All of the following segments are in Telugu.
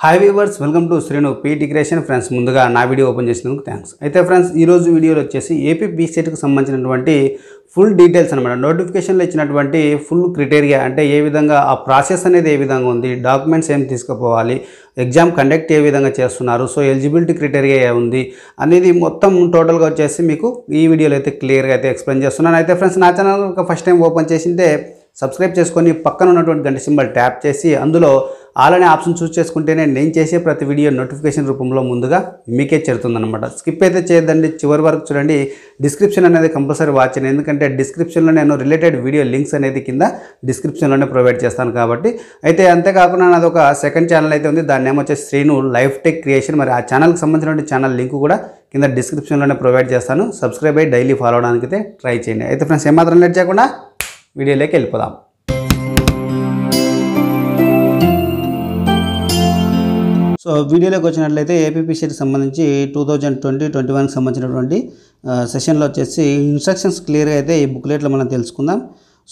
Hi viewers, welcome to Srinu PT creation. Friends, ముందుగా నా వీడియో ఓపెన్ చేసినందుకు థ్యాంక్స్. అయితే ఫ్రెండ్స్, ఈరోజు వీడియోలో వచ్చేసి ఏపీ బీసెట్కి సంబంధించినటువంటి ఫుల్ డీటెయిల్స్ అనమాట. నోటిఫికేషన్లో ఇచ్చినటువంటి ఫుల్ క్రైటీరియా, అంటే ఏ విధంగా ఆ ప్రాసెస్ అనేది ఏ విధంగా ఉంది, డాక్యుమెంట్స్ ఏం తీసుకుపోవాలి, ఎగ్జామ్ కండక్ట్ ఏ విధంగా చేస్తున్నారు, సో ఎలిజిబిలిటీ క్రైటీరియా ఏ ఉంది అనేది మొత్తం టోటల్గా వచ్చేసి మీకు ఈ వీడియోలో అయితే క్లియర్గా అయితే ఎక్స్ప్లెయిన్ చేస్తున్నాను. అయితే ఫ్రెండ్స్, నా ఛానల్ ఫస్ట్ టైం ఓపెన్ చేసింటే సబ్స్క్రైబ్ చేసుకొని పక్కన ఉన్నటువంటి గంట సింబల్ ట్యాప్ చేసి అందులో ఆల్ అనే ఆప్షన్ చూస్ చేసుకుంటేనే నేను చేసే ప్రతి వీడియో నోటిఫికేషన్ రూపంలో ముందుగా మీకే చేరుతుందన్నమాట. స్కిప్ అయితే చేయొద్దండి, చివరి వరకు చూడండి. డిస్క్రిప్షన్ అనేది కంపల్సరీ వాచ్ చేయండి, ఎందుకంటే డిస్క్రిప్షన్లో నేను రిలేటెడ్ వీడియో లింక్స్ అనేది కింద డిస్క్రిప్షన్లోనే ప్రొవైడ్ చేస్తాను కాబట్టి. అయితే అంతేకాకుండా నాది ఒక సెకండ్ ఛానల్ అయితే ఉంది, దాని నేమ్ వచ్చేసి శ్రీను లైఫ్ టెక్ క్రియేషన్. మరి ఆ ఛానల్కి సంబంధించిన ఛానల్ లింక్ కూడా కింద డిస్క్రిప్షన్లోనే ప్రొవైడ్ చేస్తాను. సబ్స్క్రైబ్ అయ్యి డైలీ ఫాలో అవడానికి అయితే ట్రై చేయండి. అయితే ఫ్రెండ్స్, ఏమాత్రం లేట్ చేయకుండా వీడియోలోకి వెళ్ళిపోదాం. సో వీడియోలోకి వచ్చినట్లయితే ఏపీపీసీకి సంబంధించి 2020-21కి సంబంధించినటువంటి సెషన్లో వచ్చేసి ఇన్స్ట్రక్షన్స్ క్లియర్గా అయితే ఈ బుక్లెట్లో మనం తెలుసుకుందాం.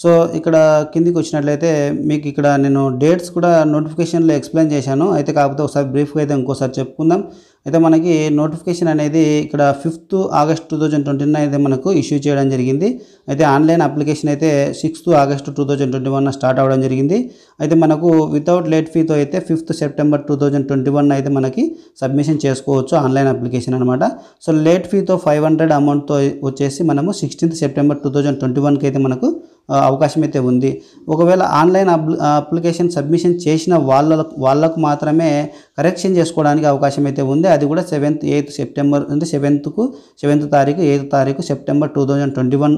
సో ఇక్కడ కిందికి వచ్చినట్లయితే మీకు ఇక్కడ నేను డేట్స్ కూడా నోటిఫికేషన్లో ఎక్స్ప్లెయిన్ చేశాను. అయితే కాకపోతే ఒకసారి బ్రీఫ్గా అయితే ఇంకోసారి చెప్పుకుందాం. అయితే మనకి నోటిఫికేషన్ అనేది ఇక్కడ 5th August 2021 అయితే మనకు ఇష్యూ చేయడం జరిగింది. అయితే ఆన్లైన్ అప్లికేషన్ అయితే 6th August 2021 స్టార్ట్ అవ్వడం జరిగింది. అయితే మనకు వితౌట్ లేట్ ఫీతో అయితే 5th September 2021 అయితే మనకి సబ్మిషన్ చేసుకోవచ్చు, ఆన్లైన్ అప్లికేషన్ అనమాట. సో లేట్ ఫీతో 500 అమౌంట్తో వచ్చేసి మనము 16th September 2021కి అయితే మనకు అవకాశం అయితే ఉంది. ఒకవేళ ఆన్లైన్ అప్లికేషన్ సబ్మిషన్ చేసిన వాళ్ళకు మాత్రమే కరెక్షన్ చేసుకోవడానికి అవకాశం అయితే ఉంది. అది కూడా 7th, 8th September అంటే 7th తారీఖు 8th తారీఖు September 2021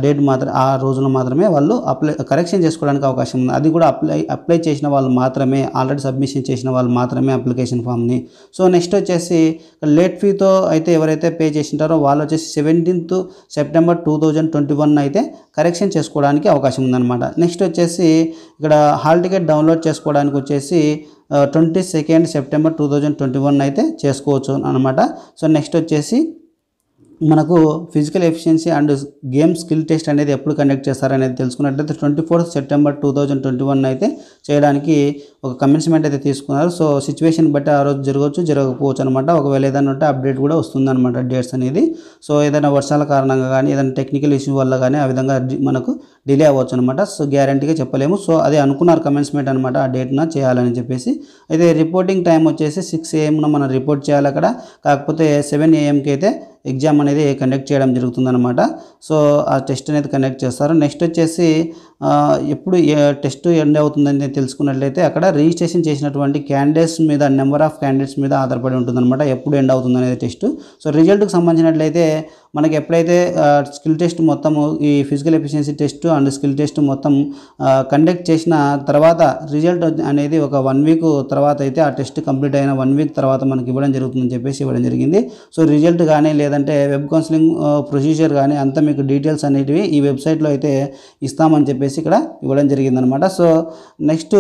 డేట్ మాత్రం ఆ రోజున మాత్రమే వాళ్ళు కరెక్షన్ చేసుకోవడానికి అవకాశం ఉంది. అది కూడా అప్లై చేసిన వాళ్ళు మాత్రమే, ఆల్రెడీ సబ్మిషన్ చేసిన వాళ్ళు మాత్రమే అప్లికేషన్ ఫామ్ని. సో నెక్స్ట్ వచ్చేసి లేట్ ఫీతో అయితే ఎవరైతే పే చేసింటారో వాళ్ళు వచ్చేసి 17th September 2021 అయితే కరెక్షన్ చేసుకోవడానికి అవకాశం ఉందన్నమాట. నెక్స్ట్ వచ్చేసి ఇక్కడ హాల్ టికెట్ డౌన్లోడ్ చేసుకోవడానికి వచ్చేసి 22nd September 2021 అయితే చేసుకోవచ్చు అనమాట. సో నెక్స్ట్ వచ్చేసి మనకు physical efficiency and game skill test అనేది ఎప్పుడు కండక్ట్ చేస్తారనేది తెలుసుకున్నట్లయితే 24th September 2021 అయితే చేయడానికి ఒక కమిట్మెంట్ అయితే తీసుకున్నారు. సో సిచ్యువేషన్ బట్టి ఆ రోజు జరగవచ్చు, జరగకపోవచ్చు అనమాట. ఒకవేళ ఏదైనా ఉంటే అప్డేట్ కూడా వస్తుందన్నమాట డేట్స్ అనేది. సో ఏదైనా వర్షాల కారణంగా కానీ ఏదైనా టెక్నికల్ ఇష్యూ వల్ల కానీ ఆ విధంగా మనకు డిలే అవ్వచ్చు అనమాట. సో గ్యారంటీగా చెప్పలేము. సో అదే అనుకున్నారు కమిట్మెంట్ అనమాట, ఆ డేట్న చేయాలని చెప్పేసి. అయితే రిపోర్టింగ్ టైం వచ్చేసి 6 AM మనం రిపోర్ట్ చేయాలి అక్కడ. కాకపోతే 7 AMకి అయితే ఎగ్జామ్ అనేది కండక్ట్ చేయడం జరుగుతుందన్నమాట. సో ఆ టెస్ట్ అనేది కండక్ట్ చేస్తారు. నెక్స్ట్ వచ్చేసి ఎప్పుడు టెస్ట్ ఎండ్ అవుతుందని తెలుసుకున్నట్లయితే అక్కడ రిజిస్ట్రేషన్ చేసినటువంటి క్యాండిడేట్స్ మీద, నెంబర్ ఆఫ్ క్యాండిడేట్స్ మీద ఆధారపడి ఉంటుందన్నమాట ఎప్పుడు ఎండ్ అవుతుంది అనేది టెస్ట్. సో రిజల్ట్కి సంబంధించినట్లయితే మనకి ఎప్పుడైతే స్కిల్ టెస్ట్ మొత్తము ఈ physical efficiency test and skill test మొత్తం కండక్ట్ చేసిన తర్వాత రిజల్ట్ అనేది ఒక 1 week తర్వాత అయితే ఆ టెస్ట్ కంప్లీట్ అయిన 1 week తర్వాత మనకి ఇవ్వడం జరుగుతుందని చెప్పేసి ఇవ్వడం జరిగింది. సో రిజల్ట్ కానీ లేదంటే వెబ్ కౌన్సిలింగ్ ప్రొసీజర్ కానీ అంతా మీకు డీటెయిల్స్ అనేటివి ఈ వెబ్సైట్లో అయితే ఇస్తామని చెప్పేసి ఇక్కడ ఇవ్వడం జరిగిందనమాట. సో నెక్స్ట్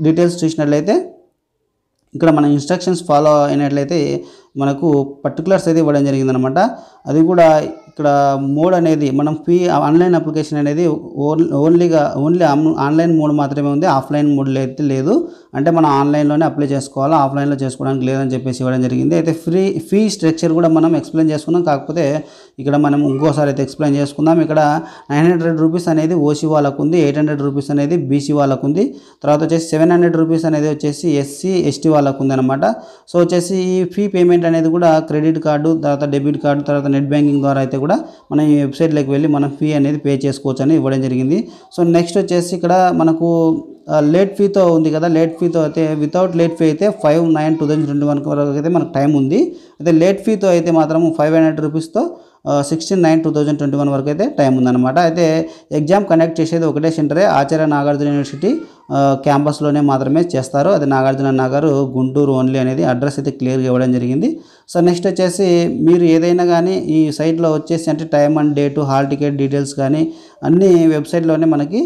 డీటెయిల్స్ చూసినట్లయితే ఇక్కడ మన ఇన్స్ట్రక్షన్స్ ఫాలో అయినట్లయితే మనకు పర్టికులర్స్ అయితే ఇవ్వడం జరిగిందనమాట. అది కూడా ఇక్కడ మోడ్ అనేది మనం ఆన్లైన్ అప్లికేషన్ అనేది ఓన్లీ ఆన్లైన్ మోడ్ మాత్రమే ఉంది, ఆఫ్లైన్ మోడ్లో అయితే లేదు. అంటే మనం ఆన్లైన్లోనే అప్లై చేసుకోవాలి, ఆఫ్లైన్లో చేసుకోవడానికి లేదని చెప్పేసి ఇవ్వడం జరిగింది. అయితే ఫీ స్ట్రక్చర్ కూడా మనం ఎక్స్ప్లెయిన్ చేసుకున్నాం. కాకపోతే ఇక్కడ మనం ఇంకోసారి అయితే ఎక్స్ప్లెయిన్ చేసుకుందాం. ఇక్కడ 900 రూపీస్ అనేది ఓసీ వాళ్ళకు ఉంది, 800 రూపీస్ అనేది బీసీ వాళ్ళకు ఉంది. తర్వాత వచ్చేసి 700 రూపీస్ అనేది వచ్చేసి ఎస్సీ ఎస్టీ వాళ్ళకు ఉంది అనమాట. సో వచ్చేసి ఈ ఫీ పేమెంట్ అనేది కూడా క్రెడిట్ కార్డు, తర్వాత డెబిట్ కార్డు, తర్వాత నెట్ బ్యాంకింగ్ ద్వారా అయితే కూడా మనం ఈ వెబ్సైట్లోకి వెళ్ళి మనం ఫీ అనేది పే చేసుకోవచ్చు అని ఇవ్వడం జరిగింది. సో నెక్స్ట్ వచ్చేసి ఇక్కడ మనకు లేట్ ఫీతో ఉంది కదా, లేట్ ఫీతో అయితే వితౌట్ లేట్ ఫీ అయితే 5/9/2021 వరకు అయితే మనకు టైం ఉంది. అయితే లేట్ ఫీతో అయితే మాత్రం 500 రూపీస్తో 16/9/2021 వరకు అయితే టైం ఉందన్నమాట. అయితే ఎగ్జామ్ కండక్ట్ చేసేది ఒకటే సెంటరే, ఆచార్య నాగార్జున యూనివర్సిటీ క్యాంపస్లోనే మాత్రమే చేస్తారు. అది నాగార్జున నగర్, గుంటూరు ఓన్లీ అనేది అడ్రస్ అయితే క్లియర్గా ఇవ్వడం జరిగింది. సో నెక్స్ట్ వచ్చేసి మీరు ఏదైనా కానీ ఈ సైట్లో వచ్చేసి అంటే time and date, hall ticket details కానీ అన్నీ వెబ్సైట్లోనే మనకి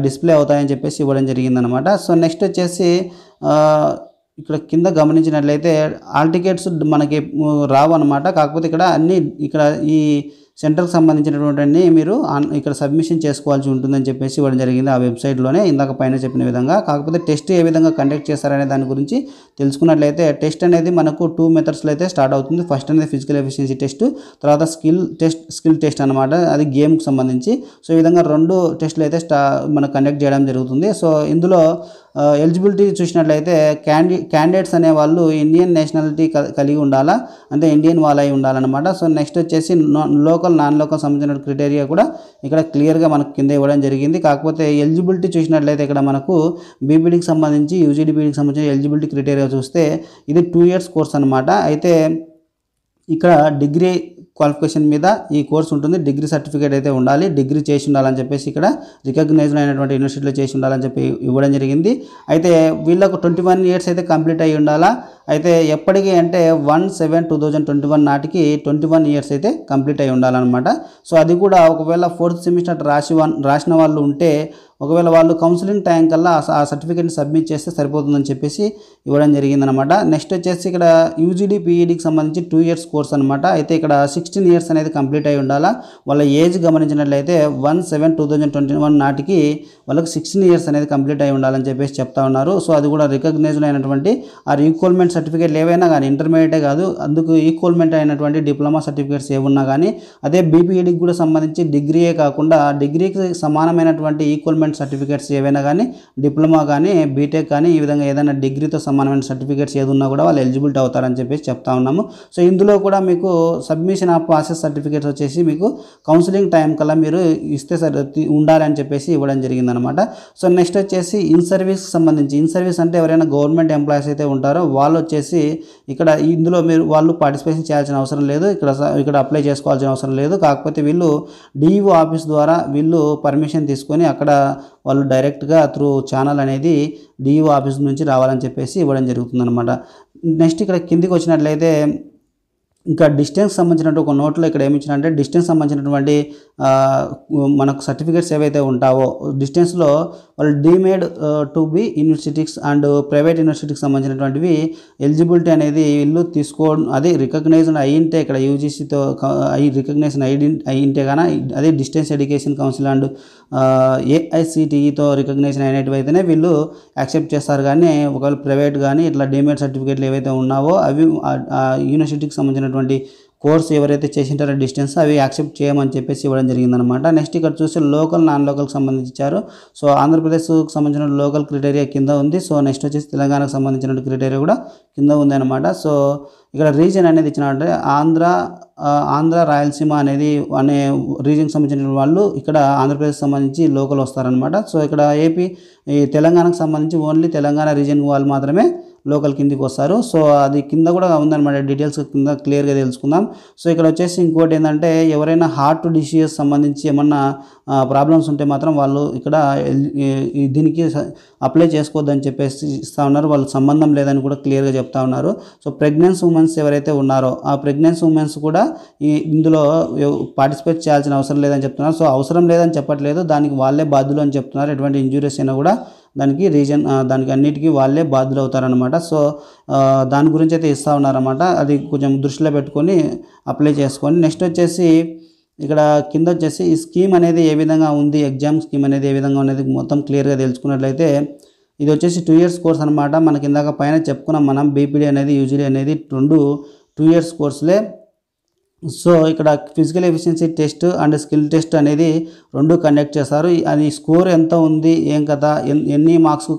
డిస్ప్లే అవుతాయని చెప్పేసి ఇవ్వడం జరిగిందనమాట. సో నెక్స్ట్ వచ్చేసి ఇక్కడ కింద గమనించినట్లయితే హాల్ టికెట్స్ మనకి రావు అనమాట. కాకపోతే ఇక్కడ ఈ సెంటర్కి సంబంధించినటువంటి మీరు ఇక్కడ సబ్మిషన్ చేసుకోవాల్సి ఉంటుందని చెప్పేసి ఇవ్వడం జరిగింది ఆ వెబ్సైట్లోనే, ఇందాక పైన చెప్పిన విధంగా. కాకపోతే టెస్ట్ ఏ విధంగా కండక్ట్ చేస్తారనే దాని గురించి తెలుసుకున్నట్లయితే టెస్ట్ అనేది మనకు 2 మెథడ్స్లో అయితే స్టార్ట్ అవుతుంది. ఫస్ట్ అనేది ఫిజికల్ ఎఫిషియన్సీ టెస్ట్, తర్వాత స్కిల్ టెస్ట్ అనమాట, అది గేమ్కి సంబంధించి. సో ఈ విధంగా 2 టెస్టులు అయితే మనకు కండక్ట్ చేయడం జరుగుతుంది. సో ఇందులో ఎలిజిబిలిటీ చూసినట్లయితే క్యాండిడేట్స్ అనేవాళ్ళు ఇండియన్ నేషనాలిటీ కలిగి ఉండాలా, అంటే ఇండియన్ వాళ్ళై ఉండాలన్నమాట. సో నెక్స్ట్ వచ్చేసి లోకల్ నాన్ లోకల్ సంబంధించిన క్రైటీరియా కూడా ఇక్కడ క్లియర్గా మనకు కింద ఇవ్వడం జరిగింది. కాకపోతే ఎలిజిబిలిటీ చూసినట్లయితే ఇక్కడ మనకు బీపీడీకి సంబంధించి యూజీడీపీడీకి సంబంధించిన ఎలిజిబిలిటీ క్రైటీరియా చూస్తే ఇది 2 years కోర్స్ అనమాట. అయితే ఇక్కడ డిగ్రీ క్వాలిఫికేషన్ మీద ఈ కోర్స్ ఉంటుంది, డిగ్రీ సర్టిఫికేట్ అయితే ఉండాలి, డిగ్రీ చేసి ఉండాలని చెప్పేసి ఇక్కడ రికగ్నైజ్డ్ అయినటువంటి యూనివర్సిటీలో చేసి ఉండాలని చెప్పి ఇవ్వడం జరిగింది. అయితే వీళ్ళకు 21 years అయితే కంప్లీట్ అయ్యి ఉండాలా. అయితే ఎప్పటికీ అంటే 1/7/2021 నాటికి 21 years అయితే కంప్లీట్ అయ్యి ఉండాలన్నమాట. సో అది కూడా ఒకవేళ 4th సెమిస్టర్ రాసిన వాళ్ళు ఉంటే, ఒకవేళ వాళ్ళు కౌన్సిలింగ్ టైం కల్లా ఆ సర్టిఫికేట్ని సబ్మిట్ చేస్తే సరిపోతుందని చెప్పేసి ఇవ్వడం జరిగిందనమాట. నెక్స్ట్ వచ్చేసి ఇక్కడ యూజీడీ పీఈడీకి సంబంధించి 2 years కోర్స్ అనమాట. అయితే ఇక్కడ 16 years అనేది కంప్లీట్ అయి ఉండాలా. వాళ్ళ ఏజ్ గమనించినట్లయితే 1/7/2021 నాటికి వాళ్ళకి 16 years అనేది కంప్లీట్ అయి ఉండాలని చెప్పేసి చెప్తా ఉన్నారు. సో అది కూడా రికగ్నైజ్డ్ అయినటువంటి ఆ ఈక్వల్మెంట్ సర్టిఫికేట్లు ఏవైనా కానీ, ఇంటర్మీడియటే కాదు, అందుకు ఈక్వల్మెంట్ అయినటువంటి డిప్లొమా సర్టిఫికేట్స్ ఏమున్నా కానీ, అదే బీపీఈడీకి కూడా సంబంధించి డిగ్రీయే కాకుండా డిగ్రీకి సమానమైనటువంటి ఈక్వల్మెంట్ సర్టిఫికేట్స్ ఏవైనా కానీ, డిప్లొమా కానీ, బీటెక్ కానీ, ఈ విధంగా ఏదైనా డిగ్రీతో సమానమైన సర్టిఫికేట్స్ ఏది ఉన్నా కూడా వాళ్ళు ఎలిజిబిలిటీ అవుతారని చెప్పేసి చెప్తా ఉన్నాము. సో ఇందులో కూడా మీకు సబ్మిషన్ ఆఫ్ ప్రాసెస్ సర్టిఫికేట్స్ వచ్చేసి మీకు కౌన్సిలింగ్ టైం కల్లా మీరు ఇస్తే ఉండాలని చెప్పేసి ఇవ్వడం జరిగిందనమాట. సో నెక్స్ట్ వచ్చేసి ఇన్ సర్వీస్కి సంబంధించి, ఇన్ సర్వీస్ అంటే ఎవరైనా గవర్నమెంట్ ఎంప్లాయీస్ అయితే ఉంటారో వాళ్ళు వచ్చేసి ఇక్కడ ఇందులో వాళ్ళు పార్టిసిపేషన్ చేయాల్సిన అవసరం లేదు, ఇక్కడ అప్లై చేసుకోవాల్సిన అవసరం లేదు. కాకపోతే వీళ్ళు డిఈఓ ఆఫీస్ ద్వారా వీళ్ళు పర్మిషన్ తీసుకొని అక్కడ వాళ్ళు డైరెక్ట్గా త్రూ ఛానల్ అనేది డిఈఓ ఆఫీస్ నుంచి రావాలని చెప్పేసి ఇవ్వడం జరుగుతుందన్నమాట. నెక్స్ట్ ఇక్కడ కిందికి వచ్చినట్లయితే ఇంకా డిస్టెన్స్ సంబంధించినట్టు ఒక నోట్లో ఇక్కడ ఏమి ఇచ్చినంటే డిస్టెన్స్ సంబంధించినటువంటి మనకు సర్టిఫికేట్స్ ఏవైతే ఉంటావో డిస్టెన్స్లో వాళ్ళు deemed to be universities and private యూనివర్సిటీకి సంబంధించినటువంటివి ఎలిజిబిలిటీ అనేది వీళ్ళు తీసుకోవడం, అది రికగ్నైజ్డ్ అయ్యింటే ఇక్కడ యూజీసీతో రికగ్నైజ్డ్ అయ్యింటే కానీ అదే డిస్టెన్స్ ఎడ్యుకేషన్ కౌన్సిల్ అండ్ ఏఐసిటిఈతో రికగ్నైజ్డ్ అయినవి అయితేనే వీళ్ళు యాక్సెప్ట్ చేస్తారు. కానీ ఒకవేళ ప్రైవేట్ కానీ ఇట్లా డీమేడ్ సర్టిఫికేట్లు ఏవైతే ఉన్నావో అవి యూనివర్సిటీకి సంబంధించినటువంటి కోర్స్ ఎవరైతే చేసింటారో డిస్టెన్స్ అవి యాక్సెప్ట్ చేయమని చెప్పేసి ఇవ్వడం జరిగిందనమాట. నెక్స్ట్ ఇక్కడ చూస్తే లోకల్ నాన్ లోకల్కి సంబంధించి ఇచ్చారు. సో ఆంధ్రప్రదేశ్కి సంబంధించిన లోకల్ క్రైటీరియా కింద ఉంది. సో నెక్స్ట్ వచ్చేసి తెలంగాణకు సంబంధించిన క్రైటీరియా కూడా కింద ఉంది అనమాట. సో ఇక్కడ రీజన్ అనేది ఇచ్చినట్టే ఆంధ్ర రాయలసీమ అనేది అనే రీజన్కి సంబంధించిన వాళ్ళు ఇక్కడ ఆంధ్రప్రదేశ్కి సంబంధించి లోకల్ వస్తారనమాట. సో ఇక్కడ ఈ తెలంగాణకు సంబంధించి ఓన్లీ తెలంగాణ రీజన్ వాళ్ళు మాత్రమే లోకల్ కిందికి వస్తారు. సో అది కింద కూడా ఉందన్నమాట, డీటెయిల్స్ కింద క్లియర్గా తెలుసుకుందాం. సో ఇక్కడ వచ్చేసి ఇంకోటి ఏంటంటే ఎవరైనా హార్ట్ డిసీజెస్ సంబంధించి ఏమన్నా ప్రాబ్లమ్స్ ఉంటే మాత్రం వాళ్ళు ఇక్కడ దీనికి అప్లై చేసుకోవద్దని చెప్పేసి ఇస్తూ ఉన్నారు. వాళ్ళు సంబంధం లేదని కూడా క్లియర్గా చెప్తా ఉన్నారు. సో ప్రెగ్నెన్సీ ఉమెన్స్ ఎవరైతే ఉన్నారో ఆ ప్రెగ్నెన్సీ ఉమెన్స్ కూడా ఇందులో పార్టిసిపేట్ చేయాల్సిన అవసరం లేదని చెప్తున్నారు. సో అవసరం లేదని చెప్పట్లేదు, దానికి వాళ్ళే బాధ్యులు అని చెప్తున్నారు. ఎటువంటి ఇంజూరీస్ అయినా కూడా దానికి అన్నిటికీ వాళ్ళే బాధ్యులు అవుతారనమాట. సో దాని గురించి అయితే ఇస్తూ ఉన్నారన్నమాట. అది కొంచెం దృష్టిలో పెట్టుకొని అప్లై చేసుకొని నెక్స్ట్ వచ్చేసి ఇక్కడ కింద వచ్చేసి ఈ స్కీమ్ అనేది ఏ విధంగా ఉంది, ఎగ్జామ్ స్కీమ్ అనేది ఏ విధంగా ఉన్నది మొత్తం క్లియర్గా తెలుసుకున్నట్లయితే ఇది వచ్చేసి 2 years కోర్స్ అనమాట. మనకి ఇందాక పైన చెప్పుకున్నాం మనం బీపీడీ అనేది యూజీడీ అనేది 2 years కోర్సులే. సో ఇక్కడ physical efficiency test and skill test అనేది 2 కండక్ట్ చేస్తారు. అది స్కోర్ ఎంత ఉంది, ఏం కదా, ఎన్ని మార్క్స్కు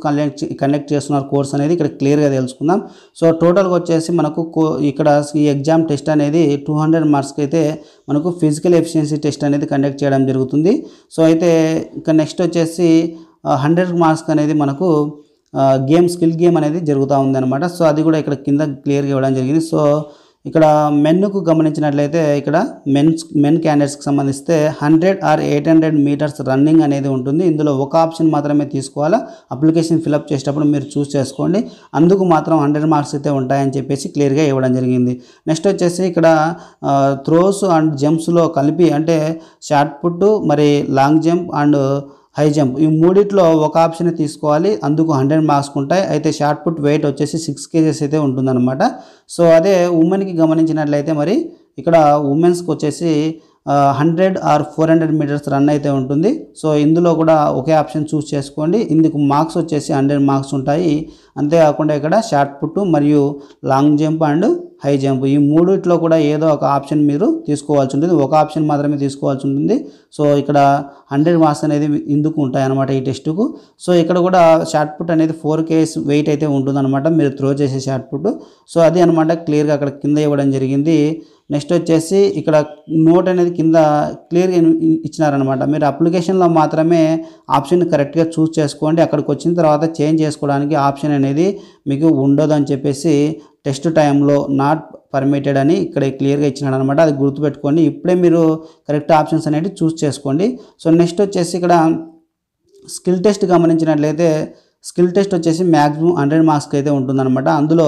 కండక్ట్ చేస్తున్నారు కోర్స్ అనేది ఇక్కడ క్లియర్గా తెలుసుకుందాం. సో టోటల్గా వచ్చేసి మనకు ఇక్కడ ఈ ఎగ్జామ్ టెస్ట్ అనేది 200 మార్క్స్కి అయితే మనకు ఫిజికల్ ఎఫిషియన్సీ టెస్ట్ అనేది కండక్ట్ చేయడం జరుగుతుంది. సో అయితే ఇక నెక్స్ట్ వచ్చేసి 100 మార్క్స్ అనేది మనకు స్కిల్ గేమ్ అనేది జరుగుతూ ఉందన్నమాట. సో అది కూడా ఇక్కడ కింద క్లియర్గా ఇవ్వడం జరిగింది. సో ఇక్కడ మెన్కు గమనించినట్లయితే ఇక్కడ మెన్ క్యాండిడేట్స్కి సంబంధిస్తే 100 or 800 meters రన్నింగ్ అనేది ఉంటుంది. ఇందులో ఒక ఆప్షన్ మాత్రమే తీసుకోవాలా, అప్లికేషన్ ఫిలప్ చేసేటప్పుడు మీరు చూస్ చేసుకోండి. అందుకు మాత్రం 100 మార్క్స్ అయితే ఉంటాయని చెప్పేసి క్లియర్గా ఇవ్వడం జరిగింది. నెక్స్ట్ వచ్చేసి ఇక్కడ త్రోస్ అండ్ జంప్స్లో కలిపి అంటే షార్ట్ పుట్, మరి long jump and high jump ఈ మూడిట్లో ఒక ఆప్షన్ తీసుకోవాలి. అందుకు 100 మార్క్స్ ఉంటాయి. అయితే షార్ట్ పుట్ వెయిట్ వచ్చేసి 6 kgs అయితే ఉంటుందన్నమాట. సో అదే ఉమెన్కి గమనించినట్లయితే మరి ఇక్కడ ఉమెన్స్కి వచ్చేసి 100 ఆర్ 400 మీటర్స్ రన్ అయితే ఉంటుంది. సో ఇందులో కూడా ఒకే ఆప్షన్ చూస్ చేసుకోండి. ఇందుకు మార్క్స్ వచ్చేసి 100 మార్క్స్ ఉంటాయి. అంతేకాకుండా ఇక్కడ షార్ట్ పుట్ మరియు long jump and high jump ఈ మూడిట్లో కూడా ఏదో ఒక ఆప్షన్ మీరు తీసుకోవాల్సి ఉంటుంది. ఒక ఆప్షన్ మాత్రమే తీసుకోవాల్సి ఉంటుంది. సో ఇక్కడ 100 మార్క్స్ అనేది ఇందుకు ఉంటాయన్నమాట ఈ టెస్టుకు. సో ఇక్కడ కూడా షార్ట్ పుట్ అనేది 4 kg వెయిట్ అయితే ఉంటుందన్నమాట మీరు త్రో చేసే షార్ట్ పుట్. సో అది అనమాట క్లియర్గా అక్కడ కింద ఇవ్వడం జరిగింది. నెక్స్ట్ వచ్చేసి ఇక్కడ నోట్ అనేది కింద క్లియర్గా ఇచ్చినారనమాట. మీరు అప్లికేషన్లో మాత్రమే ఆప్షన్ కరెక్ట్గా చూస్ చేసుకోండి. అక్కడికి వచ్చిన తర్వాత చేంజ్ చేసుకోవడానికి ఆప్షన్ అనేది మీకు ఉండదు అని చెప్పేసి టెస్ట్ టైంలో నాట్ పర్మిటెడ్ అని ఇక్కడ క్లియర్గా ఇచ్చినాడు అనమాట. అది గుర్తుపెట్టుకోండి. ఇప్పుడే మీరు కరెక్ట్ ఆప్షన్స్ అనేవి చూస్ చేసుకోండి. సో నెక్స్ట్ వచ్చేసి ఇక్కడ స్కిల్ టెస్ట్ గమనించినట్లయితే స్కిల్ టెస్ట్ వచ్చేసి మ్యాక్సిమం 100 మార్క్స్కి అయితే ఉంటుందన్నమాట. అందులో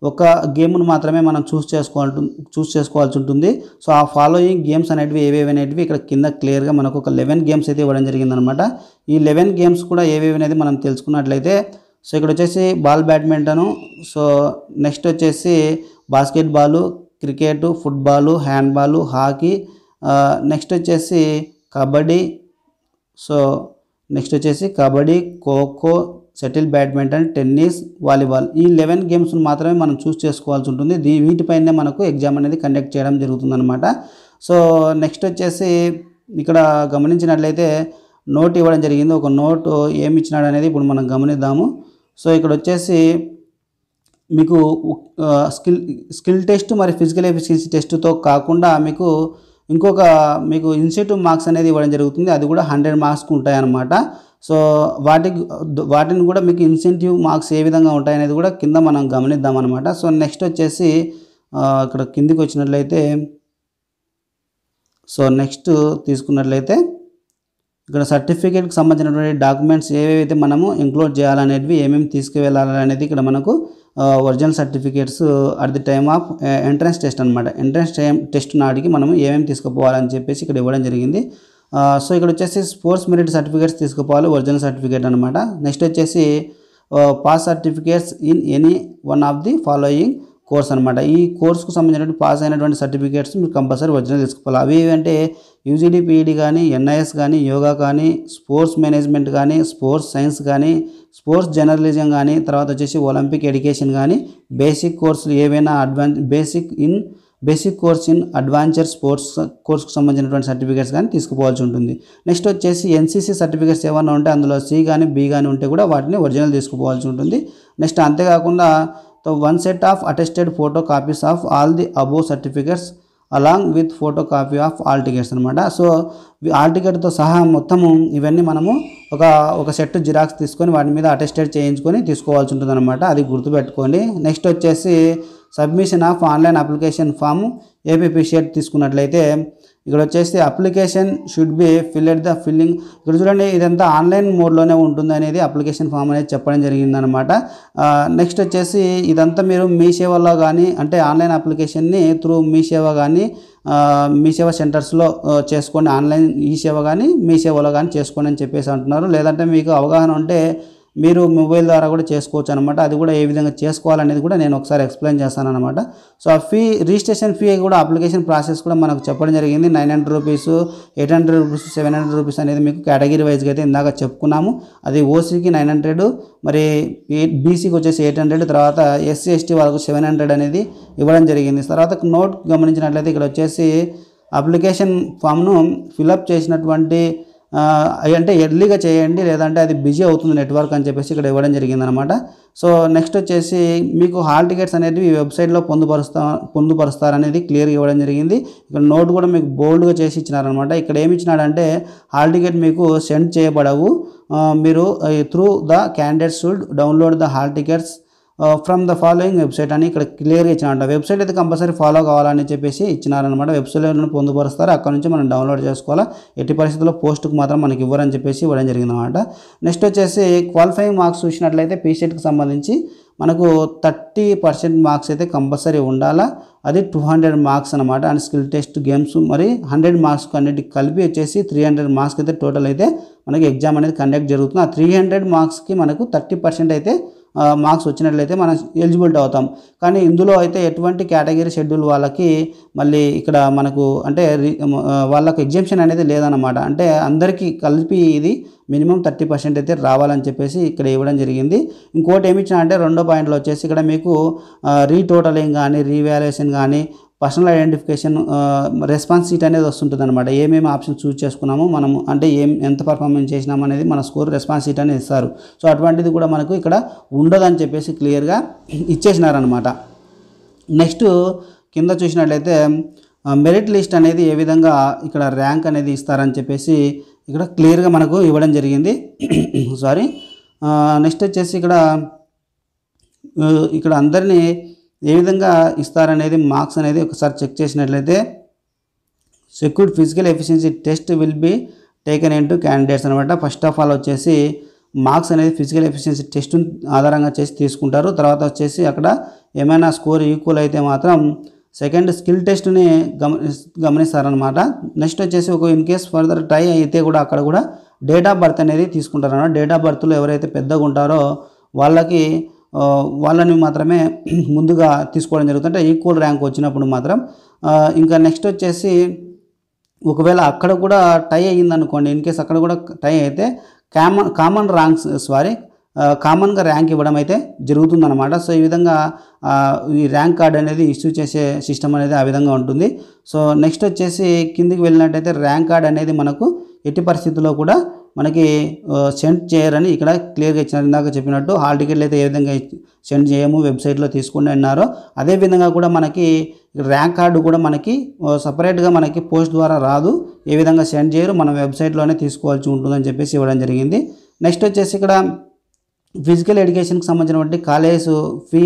ఒక గేమ్ను మాత్రమే మనం చూస్ చేసుకోవాల్సి ఉంటుంది. సో ఆ ఫాలోయింగ్ గేమ్స్ అనేటివి ఏవేవి అనేటివి ఇక్కడ కింద క్లియర్గా మనకు ఒక 11 గేమ్స్ అయితే ఇవ్వడం జరిగిందనమాట. ఈ 11 గేమ్స్ కూడా ఏవేవి అనేది మనం తెలుసుకున్నట్లయితే సో ఇక్కడ వచ్చేసి బాల్ బ్యాడ్మింటను, సో నెక్స్ట్ వచ్చేసి basketball, cricket, football, handball, hockey, next వచ్చేసి కబడ్డీ, సో నెక్స్ట్ వచ్చేసి kabaddi, kho kho, shuttle badminton, tennis, volleyball ఈ 11 గేమ్స్ను మాత్రమే మనం చూస్ చేసుకోవాల్సి ఉంటుంది. వీటిపైనే మనకు ఎగ్జామ్ అనేది కండక్ట్ చేయడం జరుగుతుందన్నమాట. సో నెక్స్ట్ వచ్చేసి ఇక్కడ గమనించినట్లయితే నోట్ ఇవ్వడం జరిగింది. ఒక నోట్ ఏమి ఇచ్చినాడు అనేది ఇప్పుడు మనం గమనిద్దాము. సో ఇక్కడ వచ్చేసి మీకు స్కిల్ టెస్ట్ మరి ఫిజికల్ ఎఫిషియన్సీ టెస్ట్తో కాకుండా మీకు ఇన్సెంటివ్ మార్క్స్ అనేది ఇవ్వడం జరుగుతుంది. అది కూడా 100 మార్క్స్కి ఉంటాయన్నమాట. సో వాటిని కూడా మీకు ఇన్సెంటివ్ మార్క్స్ ఏ విధంగా ఉంటాయనేది కూడా కింద మనం గమనిద్దాం అనమాట. సో నెక్స్ట్ వచ్చేసి ఇక్కడ కిందికి వచ్చినట్లయితే సో నెక్స్ట్ తీసుకున్నట్లయితే ఇక్కడ సర్టిఫికేట్కి సంబంధించినటువంటి డాక్యుమెంట్స్ ఏవైతే మనము ఇంక్లూడ్ చేయాలనేవి ఏమేమి తీసుకువెళ్ళాలనేది ఇక్కడ మనకు original certificates at the time of entrance test అనమాట. ఎంట్రన్స్ టెస్ట్ నాటికి మనం ఏమేమి తీసుకుపోవాలని చెప్పేసి ఇక్కడ ఇవ్వడం జరిగింది. సో ఇక్కడ వచ్చేసి స్పోర్ట్స్ మెరిట్ సర్టిఫికేట్స్ తీసుకుపోవాలి, ఒరిజినల్ సర్టిఫికేట్ అనమాట. నెక్స్ట్ వచ్చేసి pass certificates in any one of the following course అనమాట. ఈ కోర్సుకు సంబంధించినటువంటి పాస్ అయినటువంటి సర్టిఫికేట్స్ మీరు కంపల్సరీ ఒరిజినల్ తీసుకోవాలి. అవి ఏవంటే యూజీడీ పీఈడీ కానీ, ఎన్ఐఎస్ కానీ, యోగా కానీ, స్పోర్ట్స్ మేనేజ్మెంట్ కానీ, స్పోర్ట్స్ సైన్స్ కానీ, స్పోర్ట్స్ జర్నలిజం కానీ, తర్వాత వచ్చేసి ఒలింపిక్ ఎడ్యుకేషన్ కానీ, బేసిక్ కోర్సులు ఏవైనా బేసిక్ కోర్స్ ఇన్ అడ్వాంచర్ స్పోర్ట్స్ కోర్సుకు సంబంధించినటువంటి సర్టిఫికేట్స్ కానీ తీసుకుపోవాల్సి ఉంటుంది. నెక్స్ట్ వచ్చేసి ఎన్సీసీ సర్టిఫికేట్స్ ఏమైనా ఉంటే అందులో సి కానీ బి కానీ ఉంటే కూడా వాటిని ఒరిజినల్ తీసుకుపోవాల్సి ఉంటుంది. నెక్స్ట్ అంతేకాకుండా one set of attested photo copies of all the above certificates along with photo copy of all tickets అనమాట. సో ఆల్ టికెట్తో సహా మొత్తము ఇవన్నీ మనము ఒక సెట్ జిరాక్స్ తీసుకొని వాటి మీద అటెస్టెడ్ చేయించుకొని తీసుకోవాల్సి ఉంటుంది అనమాట. అది గుర్తుపెట్టుకోండి. నెక్స్ట్ వచ్చేసి submission of online application form APPCET తీసుకున్నట్లయితే ఇక్కడ వచ్చేసి అప్లికేషన్ షుడ్ బి ఫిల్లింగ్ ఇక్కడ చూడండి ఇదంతా ఆన్లైన్ మోడ్లోనే ఉంటుంది అనేది అప్లికేషన్ ఫామ్ అనేది చెప్పడం జరిగిందనమాట. నెక్స్ట్ వచ్చేసి ఇదంతా మీరు మీ సేవలో కానీ అంటే ఆన్లైన్ అప్లికేషన్ని త్రూ మీ సేవ కానీ మీ సేవ సెంటర్స్లో చేసుకోండి, ఆన్లైన్ ఈ సేవ కానీ మీ సేవలో కానీ చేసుకోండి అని చెప్పేసి అంటున్నారు. లేదంటే మీకు అవగాహన ఉంటే మీరు మొబైల్ ద్వారా కూడా చేసుకోవచ్చు అనమాట. అది కూడా ఏ విధంగా చేసుకోవాలనేది కూడా నేను ఒకసారి ఎక్స్ప్లెయిన్ చేస్తాను అనమాట. సో ఆ రిజిస్ట్రేషన్ ఫీ కూడా అప్లికేషన్ ప్రాసెస్ కూడా మనకు చెప్పడం జరిగింది. 900 రూపీస్, 800 రూపీస్, 700 రూపీస్ అనేది మీకు కేటగిరీ వైజ్గా అయితే ఇందాక చెప్పుకున్నాము. అది ఓసీకి 900, మరి బీసీకి వచ్చేసి 800, తర్వాత ఎస్సీ ఎస్టీ వాళ్ళకు 700 అనేది ఇవ్వడం జరిగింది. తర్వాత నోట్ గమనించినట్లయితే ఇక్కడ వచ్చేసి అప్లికేషన్ ఫామ్ను ఫిలప్ చేసినటువంటి అంటే ఎర్లీగా చేయండి లేదంటే అది బిజీ అవుతుంది నెట్వర్క్ అని చెప్పేసి ఇక్కడ ఇవ్వడం జరిగిందనమాట. సో నెక్స్ట్ వచ్చేసి మీకు హాల్ టికెట్స్ అనేది ఈ వెబ్సైట్లో పొందుపరుస్తారనేది క్లియర్గా ఇవ్వడం జరిగింది. ఇక్కడ నోట్ కూడా మీకు బోల్డ్గా చేసి ఇచ్చినారనమాట. ఇక్కడ ఏమి ఇచ్చినాడంటే హాల్ టికెట్ మీకు సెండ్ చేయబడవు, మీరు through the candidates should download the hall tickets from the following website అని ఇక్కడ క్లియర్గా ఇచ్చినారంట. వెబ్సైట్ అయితే కంపల్సరీ ఫాలో కావాలని చెప్పేసి ఇచ్చినారనమాట. వెబ్సైట్లో పొందుపరుస్తారు, అక్కడ నుంచి మనం డౌన్లోడ్ చేసుకోవాలా. ఎట్టి పరిస్థితుల్లో పోస్ట్కి మాత్రం మనకి ఇవ్వరని చెప్పేసి ఇవ్వడం జరిగిందన్నమాట. నెక్స్ట్ వచ్చేసి క్వాలిఫైయింగ్ మార్క్స్ చూసినట్లయితే పీసెట్కి సంబంధించి మనకు 30% మార్క్స్ అయితే కంపల్సరీ ఉండాలా. అది 200 మార్క్స్ అనమాట. అండ్ స్కిల్ టెస్ట్ గేమ్స్ మరి 100 మార్క్స్ అన్నిటికి కలిపి వచ్చేసి 300 మార్క్స్కి అయితే టోటల్ అయితే మనకి ఎగ్జామ్ అనేది కండక్ట్ జరుగుతుంది. ఆ 300 మార్క్స్కి మనకు 30% అయితే మార్క్స్ వచ్చినట్లయితే మనం ఎలిజిబిలిటీ అవుతాం. కానీ ఇందులో అయితే ఎటువంటి కేటగిరీ షెడ్యూల్ వాళ్ళకి మళ్ళీ ఇక్కడ మనకు అంటే వాళ్ళకు ఎగ్జామ్షన్ అనేది లేదన్నమాట. అంటే అందరికీ కలిపి ఇది మినిమం 30% అయితే రావాలని చెప్పేసి ఇక్కడ ఇవ్వడం జరిగింది. ఇంకోటి ఏమి ఇచ్చినా అంటే రెండో పాయింట్లో వచ్చేసి ఇక్కడ మీకు రీటోటలింగ్ కానీ రీవాల్యుయేషన్ కానీ పర్సనల్ ఐడెంటిఫికేషన్ రెస్పాన్స్ షీట్ అనేది వస్తుంటుంది అనమాట. ఏమేమి ఆప్షన్ చూస్ చేసుకున్నామో మనము అంటే ఎంత పర్ఫార్మెన్స్ చేసినాము అనేది మన స్కోర్ రెస్పాన్స్ షీట్ అనేది ఇస్తారు. సో అటువంటిది కూడా మనకు ఇక్కడ ఉండదని చెప్పేసి క్లియర్గా ఇచ్చేసినారనమాట. నెక్స్ట్ కింద చూసినట్లయితే మెరిట్ లిస్ట్ అనేది ఏ విధంగా ఇక్కడ ర్యాంక్ అనేది ఇస్తారని చెప్పేసి ఇక్కడ క్లియర్గా మనకు ఇవ్వడం జరిగింది. సారీ. నెక్స్ట్ వచ్చేసి ఇక్కడ అందరినీ ఏ విధంగా ఇస్తారనేది మార్క్స్ అనేది ఒకసారి చెక్ చేసినట్లయితే secured physical efficiency test will be taken in to candidates అనమాట. ఫస్ట్ ఆఫ్ ఆల్ వచ్చేసి మార్క్స్ అనేది ఫిజికల్ ఎఫిషియన్సీ టెస్ట్ ఆధారంగా చేసి తీసుకుంటారు. తర్వాత వచ్చేసి అక్కడ ఏమైనా స్కోర్ ఈక్వల్ అయితే మాత్రం సెకండ్ స్కిల్ టెస్ట్ని గమనిస్తారనమాట. నెక్స్ట్ వచ్చేసి ఒక ఇన్ కేస్ ఫర్దర్ ట్రై అయితే కూడా అక్కడ కూడా డేట్ ఆఫ్ బర్త్ అనేది తీసుకుంటారు అన్నమాట. డేట్ ఆఫ్ బర్త్లో ఎవరైతే పెద్దగా ఉంటారో వాళ్ళని మాత్రమే ముందుగా తీసుకోవడం జరుగుతుంది. అంటే ఈక్వల్ ర్యాంక్ వచ్చినప్పుడు మాత్రం. ఇంకా నెక్స్ట్ వచ్చేసి ఒకవేళ అక్కడ కూడా టై అయ్యిందనుకోండి, ఇన్ కేస్ అక్కడ కూడా టై అయితే కామన్గా ర్యాంక్ ఇవ్వడం అయితే జరుగుతుందన్నమాట. సో ఈ విధంగా ఈ ర్యాంక్ కార్డ్ అనేది ఇష్యూ చేసే సిస్టమ్ అనేది ఆ విధంగా ఉంటుంది. సో నెక్స్ట్ వచ్చేసి కిందికి వెళ్ళినట్టయితే ర్యాంక్ కార్డ్ అనేది మనకు ఎట్టి పరిస్థితుల్లో కూడా మనకి సెండ్ చేయరని ఇక్కడ క్లియర్గా ఇచ్చినారు. ఇందాక చెప్పినట్టు హాల్ టికెట్లు అయితే ఏ విధంగా సెండ్ చేయము, వెబ్సైట్లో తీసుకోండి అన్నారో అదే విధంగా కూడా మనకి ర్యాంక్ కార్డు కూడా మనకి సపరేట్గా మనకి పోస్ట్ ద్వారా రాదు, ఏ విధంగా సెండ్ చేయరు, మనం వెబ్సైట్లోనే తీసుకోవాల్సి ఉంటుందని చెప్పేసి ఇవ్వడం జరిగింది. నెక్స్ట్ వచ్చేసి ఇక్కడ ఫిజికల్ ఎడ్యుకేషన్కి సంబంధించినటువంటి కాలేజ్ ఫీ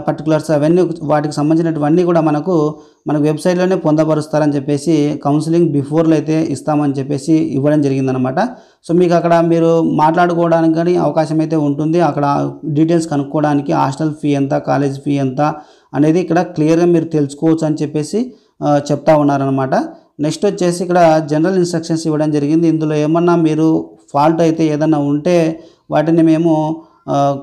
పర్టికులర్స్ అవన్నీ వాటికి సంబంధించినటువన్నీ కూడా మనకు వెబ్సైట్లోనే పొందపరుస్తారని చెప్పేసి కౌన్సిలింగ్ బిఫోర్లో అయితే ఇస్తామని చెప్పేసి ఇవ్వడం జరిగిందనమాట. సో మీకు అక్కడ మీరు మాట్లాడుకోవడానికి కానీ అవకాశం అయితే ఉంటుంది. అక్కడ డీటెయిల్స్ కనుక్కోవడానికి హాస్టల్ ఫీ ఎంత, కాలేజ్ ఫీ ఎంత అనేది ఇక్కడ క్లియర్గా మీరు తెలుసుకోవచ్చు అని చెప్పేసి చెప్తా ఉన్నారనమాట. నెక్స్ట్ వచ్చేసి ఇక్కడ జనరల్ ఇన్స్ట్రక్షన్స్ ఇవ్వడం జరిగింది. ఇందులో ఏమన్నా మీరు ఫాల్ట్ అయితే ఏదన్నా ఉంటే వాటిని మేము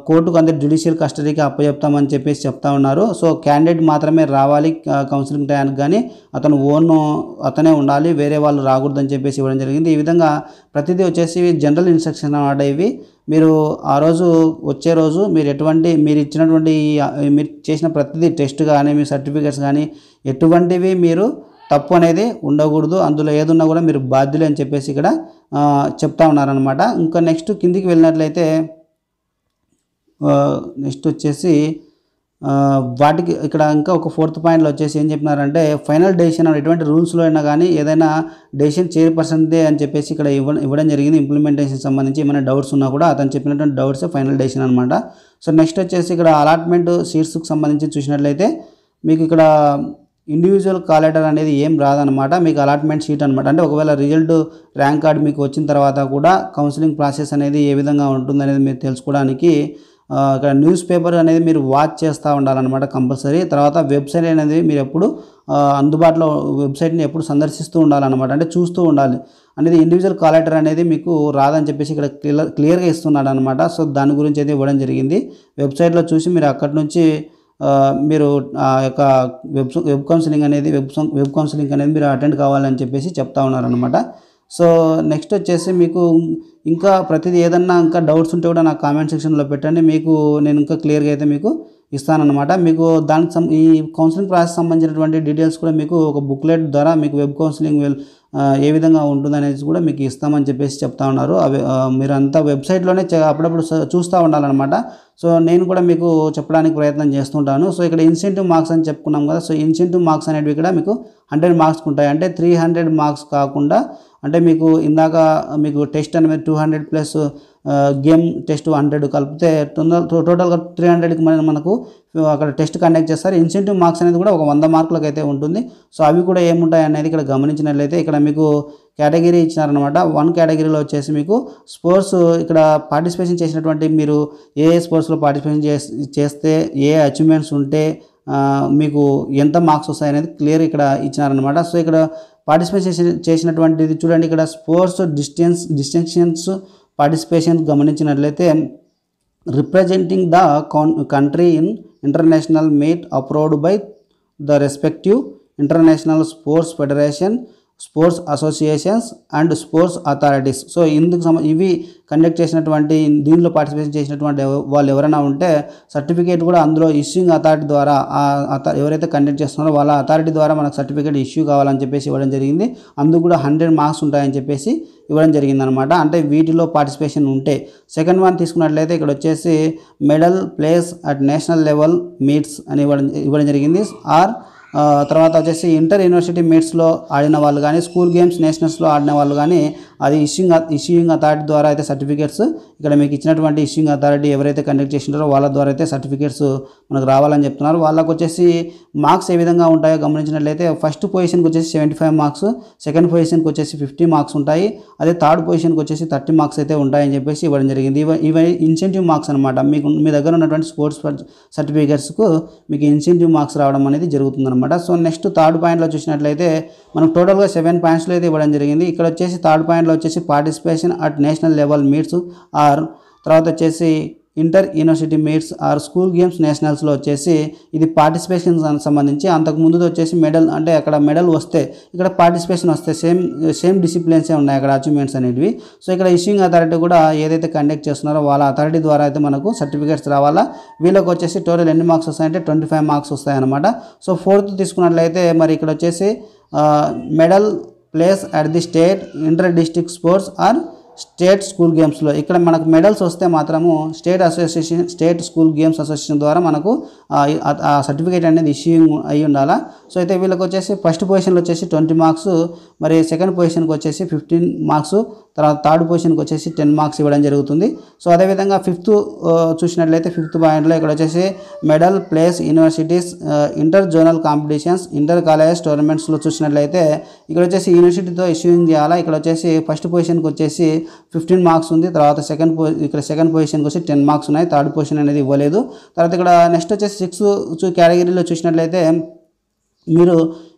కోర్టుకు అందరి జ్యుడిషియల్ కస్టడీకి అప్పచెప్తామని చెప్పేసి చెప్తా ఉన్నారు. సో క్యాండిడేట్ మాత్రమే రావాలి కౌన్సిలింగ్ టైంకి, కానీ అతనే ఉండాలి, వేరే వాళ్ళు రాకూడదని చెప్పేసి ఇవ్వడం జరిగింది. ఈ విధంగా ప్రతిదీ వచ్చేసి జనరల్ ఇన్స్ట్రక్షన్ అన్నమాట. ఇవి మీరు ఆ రోజు వచ్చే రోజు మీరు ఇచ్చినటువంటి మీరు చేసిన ప్రతిదీ టెస్ట్ కానీ మీ సర్టిఫికేట్స్ కానీ ఎటువంటివి మీరు తప్పు అనేది ఉండకూడదు, అందులో ఏదున్నా కూడా మీరు బాధ్యులే అని చెప్పేసి ఇక్కడ చెప్తా ఉన్నారనమాట. ఇంకా నెక్స్ట్ కిందికి వెళ్ళినట్లయితే నెక్స్ట్ వచ్చేసి వాటికి ఇక్కడ ఇంకా ఒక 4th పాయింట్లో వచ్చేసి ఏం చెప్పినారంటే ఫైనల్ డెసిషన్ ఎటువంటి రూల్స్లో అయినా కానీ ఏదైనా డెసిషన్ చైర్పర్సన్దే అని చెప్పేసి ఇక్కడ ఇవ్వడం జరిగింది. ఇంప్లిమెంటేషన్ సంబంధించి ఏమైనా డౌట్స్ ఉన్నా కూడా అతను చెప్పినటువంటి డౌట్సే ఫైనల్ డెసిషన్ అనమాట. సో నెక్స్ట్ వచ్చేసి ఇక్కడ అలాట్మెంట్ సీట్స్కి సంబంధించి చూసినట్లయితే మీకు ఇక్కడ ఇండివిజువల్ కాల్ లెటర్ అనేది ఏం రాదనమాట, మీకు అలాట్మెంట్ షీట్ అనమాట. అంటే ఒకవేళ రిజల్ట్ ర్యాంక్ కార్డ్ మీకు వచ్చిన తర్వాత కూడా కౌన్సిలింగ్ ప్రాసెస్ అనేది ఏ విధంగా ఉంటుందనేది మీరు తెలుసుకోవడానికి ఇక్కడ న్యూస్ పేపర్ అనేది మీరు వాచ్ చేస్తూ ఉండాలన్నమాట కంపల్సరీ. తర్వాత వెబ్సైట్ అనేది మీరు ఎప్పుడు అందుబాటులో వెబ్సైట్ని ఎప్పుడు సందర్శిస్తూ ఉండాలన్నమాట, అంటే చూస్తూ ఉండాలి అనేది. ఇండివిజువల్ కాల్ లెటర్ అనేది మీకు రాదని చెప్పేసి ఇక్కడ క్లియర్గా ఇస్తున్నాడు అనమాట. సో దాని గురించి అయితే ఇవ్వడం జరిగింది. వెబ్సైట్లో చూసి మీరు అక్కడి నుంచి మీరు ఆ యొక్క వెబ్ కౌన్సిలింగ్ అనేది మీరు అటెండ్ కావాలని చెప్పేసి చెప్తా ఉన్నారనమాట. సో నెక్స్ట్ వచ్చేసి మీకు ఇంకా ప్రతిదీ ఏదన్నా ఇంకా డౌట్స్ ఉంటే కూడా నాకు కామెంట్ సెక్షన్లో పెట్టండి, నేను ఇంకా క్లియర్గా అయితే మీకు ఇస్తానన్నమాట. మీకు దానికి ఈ కౌన్సిలింగ్ ప్రాసెస్ సంబంధించినటువంటి డీటెయిల్స్ కూడా మీకు ఒక బుక్లెట్ ద్వారా మీకు వెబ్ కౌన్సిలింగ్ ఏ విధంగా ఉంటుందనేది కూడా మీకు ఇస్తామని చెప్పేసి చెప్తా ఉన్నారు. అవి మీరంతా వెబ్సైట్లోనే అప్పుడప్పుడు చూస్తూ ఉండాలన్నమాట. సో నేను కూడా మీకు చెప్పడానికి ప్రయత్నం చేస్తుంటాను. సో ఇక్కడ ఇన్సెంటివ్ మార్క్స్ అని చెప్పుకున్నాం కదా. సో ఇన్సెంటివ్ మార్క్స్ అనేవి ఇక్కడ మీకు 100 మార్క్స్ ఉంటాయి. అంటే 300 మార్క్స్ కాకుండా, అంటే మీకు ఇందాక మీకు టెస్ట్ అనేది 200 ప్లస్ గేమ్ టెస్ట్ 100 కలిపితే టోటల్గా 300కి మనకు అక్కడ టెస్ట్ కండక్ట్ చేస్తారు. ఇన్సెంటివ్ మార్క్స్ అనేది కూడా ఒక 100 మార్కులకు అయితే ఉంటుంది. సో అవి కూడా ఏముంటాయి అనేది ఇక్కడ గమనించినట్లయితే ఇక్కడ మీకు కేటగిరీ ఇచ్చినారనమాట. 1 కేటగిరీలో వచ్చేసి మీకు స్పోర్ట్స్ ఇక్కడ పార్టిసిపేషన్ చేసినటువంటి మీరు ఏ స్పోర్ట్స్లో పార్టిసిపేషన్ చేస్తే ఏ అచీవ్మెంట్స్ ఉంటే మీకు ఎంత మార్క్స్ వస్తాయనేది క్లియర్ ఇక్కడ ఇచ్చినారనమాట. సో ఇక్కడ పార్టిసిపేషన్ చేసినటువంటిది చూడండి, ఇక్కడ స్పోర్ట్స్ డిస్టింక్షన్స్ పార్టిసిపేషన్ గమనించినట్లయితే representing the country in international meet approved by the respective international sports federation, sports associations and sports authorities. So ఇందుకు ఇవి కండక్ట్ చేసినటువంటి దీనిలో పార్టిసిపేషన్ చేసినటువంటి వాళ్ళు ఎవరైనా ఉంటే సర్టిఫికేట్ కూడా అందులో ఇష్యూయింగ్ అథారిటీ ద్వారా ఎవరైతే కండక్ట్ చేస్తున్నారో వాళ్ళ అథారిటీ ద్వారా మనకు సర్టిఫికేట్ ఇష్యూ కావాలని చెప్పేసి ఇవ్వడం జరిగింది. అందుకు కూడా 100 మార్క్స్ ఉంటాయని చెప్పేసి ఇవ్వడం జరిగిందనమాట. అంటే వీటిలో పార్టిసిపేషన్ ఉంటే. సెకండ్ వన్ తీసుకున్నట్లయితే ఇక్కడ వచ్చేసి medal place at national level meets అని ఇవ్వడం జరిగింది. తర్వాత వచ్చేసి ఇంటర్ యూనివర్సిటీ మీట్స్లో ఆడిన వాళ్ళు కానీ స్కూల్ గేమ్స్ నేషనల్స్లో ఆడిన వాళ్ళు కానీ అది ఇష్యూయింగ్ అథారిటీ ద్వారా అయితే సర్టిఫికేట్స్ ఇక్కడ మీకు ఇచ్చినటువంటి ఇష్యూయింగ్ అథారిటీ ఎవరైతే కండక్ట్ చేసినారో వాళ్ళ ద్వారా అయితే సర్టిఫికేట్స్ మనకు రావాలని చెప్తున్నారు. వాళ్ళకు వచ్చేసి మార్క్స్ ఏ విధంగా ఉంటాయో గమనించినట్లయితే ఫస్ట్ పొజిషన్కి వచ్చేసి 75 మార్క్స్, సెకండ్ పొజిషన్కి వచ్చేసి 50 మార్క్స్ ఉంటాయి. అదే థర్డ్ పొజిషన్కి వచ్చేసి 30 మార్క్స్ అయితే ఉంటాయని చెప్పేసి ఇవ్వడం జరిగింది. ఇవి ఇన్సెంటివ్ మార్క్స్ అనమాట. మీ దగ్గర ఉన్నటువంటి స్పోర్ట్స్ సర్టిఫికేట్స్కు మీకు ఇన్సెంటివ్ మార్క్స్ రావడం అనేది జరుగుతుందన్నమాట. సో నెక్స్ట్ థర్డ్ పాయింట్లో చూసినట్లయితే మనకు టోటల్గా 7 పాయింట్స్లో అయితే ఇవ్వడం జరిగింది. ఇక్కడ వచ్చేసి థర్డ్ పాయింట్లో వచ్చేసి participation at national level meets or తర్వాత వచ్చేసి inter university meets or school games నేషనల్స్లో వచ్చేసి ఇది పార్టిసిపేషన్ సంబంధించి. అంతకుముందు వచ్చేసి మెడల్ అంటే అక్కడ మెడల్ వస్తే ఇక్కడ పార్టిసిపేషన్ వస్తే సేమ్ డిసిప్లిన్సే ఉన్నాయి అక్కడ అచీవ్మెంట్స్ అనేటివి. సో ఇక్కడ ఇష్యూయింగ్ అథారిటీ కూడా ఏదైతే కండక్ట్ చేస్తున్నారో వాళ్ళ అథారిటీ ద్వారా అయితే మనకు సర్టిఫికేట్స్ రావాలా. వీళ్ళకి వచ్చేసి టోటల్ ఎన్ని మార్క్స్ వస్తాయంటే 25 మార్క్స్ వస్తాయన్నమాట. సో ఫోర్త్ తీసుకున్నట్లయితే మరి ఇక్కడ వచ్చేసి medal place at the state inter district sports or state school గేమ్స్లో ఇక్కడ మనకు మెడల్స్ వస్తే మాత్రము స్టేట్ స్కూల్ గేమ్స్ అసోసియేషన్ ద్వారా మనకు ఆ సర్టిఫికేట్ అనేది ఇష్యూయింగ్ అయి ఉండాలా. సో అయితే వీళ్ళకి వచ్చేసి ఫస్ట్ పొజిషన్లో వచ్చేసి 20 మార్క్స్, మరి సెకండ్ పొజిషన్కి వచ్చేసి 15 మార్క్స్, తర్వాత థర్డ్ పొజిషన్కి వచ్చేసి 10 మార్క్స్ ఇవ్వడం జరుగుతుంది. సో అదేవిధంగా ఫిఫ్త్ చూసినట్లయితే ఫిఫ్త్ పాయింట్లో ఇక్కడ వచ్చేసి medal place universities inter zonal competitions inter colleges టోర్నమెంట్స్లో చూసినట్లయితే ఇక్కడ వచ్చేసి యూనివర్సిటీతో ఇష్యూయింగ్ చేయాలా. ఇక్కడ వచ్చేసి ఫస్ట్ పొజిషన్కి వచ్చేసి 15 మార్క్స్ ఉంది, తర్వాత సెకండ్ పొజిషన్కి వచ్చి 10 మార్క్స్ ఉన్నాయి, థర్డ్ పొజిషన్ అనేది ఇవ్వలేదు. తర్వాత ఇక్కడ నెక్స్ట్ వచ్చేసి 6th కేటగిరీలో చూసినట్లయితే మీరు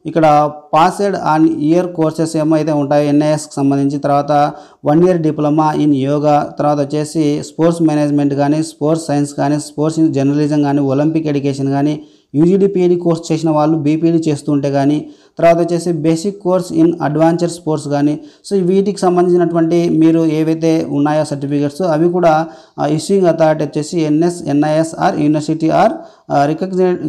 ఇక్కడ పాస్డ్ ఆన్ ఇయర్ కోర్సెస్ ఏమైతే ఉంటాయో ఎన్ఐఎస్కి సంబంధించి, తర్వాత 1 year డిప్లొమా ఇన్ యోగా, తర్వాత వచ్చేసి స్పోర్ట్స్ మేనేజ్మెంట్ కానీ స్పోర్ట్స్ సైన్స్ కానీ స్పోర్ట్స్ జర్నలిజం కానీ ఒలింపిక్ ఎడ్యుకేషన్ కానీ యూజీడీ పీఈడీ కోర్స్ చేసిన వాళ్ళు బీపీడీ చేస్తుంటే కానీ, తర్వాత వచ్చేసి basic course in adventure sports కానీ. సో వీటికి సంబంధించినటువంటి మీరు ఏవైతే ఉన్నాయో సర్టిఫికేట్స్ అవి కూడా ఇష్యూయింగ్ అథారిటీ వచ్చేసి NIS or university or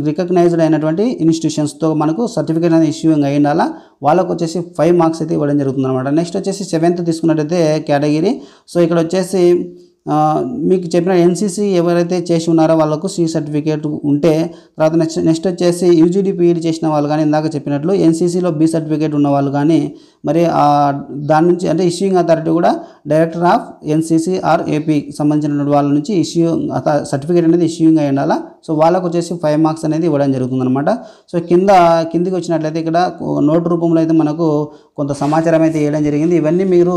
recognised అయినటువంటి ఇన్స్టిట్యూషన్స్తో మనకు సర్టిఫికేట్ అనేది ఇష్యూయింగ్ అయి ఉండాలా. వాళ్ళకు వచ్చేసి 5 మార్క్స్ అయితే ఇవ్వడం జరుగుతుంది అనమాట. నెక్స్ట్ వచ్చేసి 7th తీసుకున్నట్టయితే కేటగిరీ. సో ఇక్కడ వచ్చేసి మీకు చెప్పిన ఎన్సీసీ ఎవరైతే చేసి ఉన్నారో వాళ్ళకు సి సర్టిఫికేట్ ఉంటే, తర్వాత నెక్స్ట్ వచ్చేసి యూజీడీ పీఈడీ చేసిన వాళ్ళు కానీ ఇందాక చెప్పినట్లు ఎన్సీసీలో బి సర్టిఫికేట్ ఉన్న వాళ్ళు కానీ మరి దాని నుంచి అంటే ఇష్యూయింగ్ అథారిటీ కూడా director of NCC are AP సంబంధించిన వాళ్ళ నుంచి సర్టిఫికేట్ అనేది ఇష్యూయింగ్ అయి ఉండాలా. సో వాళ్ళకు వచ్చేసి 5 మార్క్స్ అనేది ఇవ్వడం జరుగుతుందన్నమాట. సో కిందికి వచ్చినట్లయితే ఇక్కడ నోట్ రూపంలో అయితే మనకు కొంత సమాచారం అయితే ఇవ్వడం జరిగింది. ఇవన్నీ మీరు